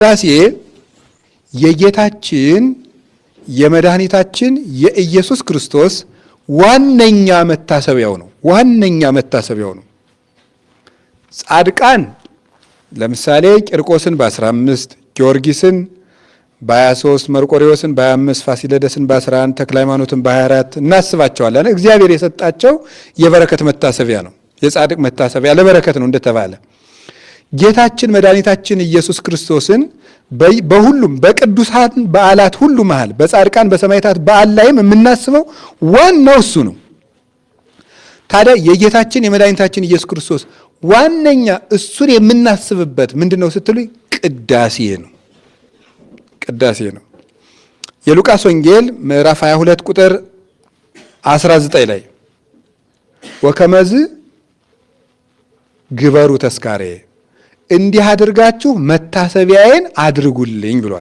ቅዳሴ የጌታችን የመድኃኒታችን የኢየሱስ ክርስቶስ ዋነኛ መታሰቢያው ነው። ዋነኛ መታሰቢያው ነው። ጻድቃን ለምሳሌ ቂርቆስን በ15 ጊዮርጊስን በ23 መርቆሬዎስን በ25 ፋሲለደስን በ11 ተክለ ሃይማኖትን በ24 እናስባቸዋለን። እግዚአብሔር የሰጣቸው የበረከት መታሰቢያ ነው። የጻድቅ መታሰቢያ ለበረከት ነው እንደተባለ ጌታችን መድኃኒታችን ኢየሱስ ክርስቶስን በሁሉም በቅዱሳን በዓላት ሁሉ መሃል በጻድቃን በሰማዕታት በዓል ላይም የምናስበው ዋናው እሱ ነው። ታዲያ የጌታችን የመድኃኒታችን ኢየሱስ ክርስቶስ ዋነኛ እሱን የምናስብበት ምንድነው ስትሉ ቅዳሴ ነው። ቅዳሴ ነው። የሉቃስ ወንጌል ምዕራፍ 22 ቁጥር 19 ላይ ወከመዝ ግበሩ ተስካሬ እንዲህ አድርጋችሁ መታሰቢያዬን አድርጉልኝ ብሏል።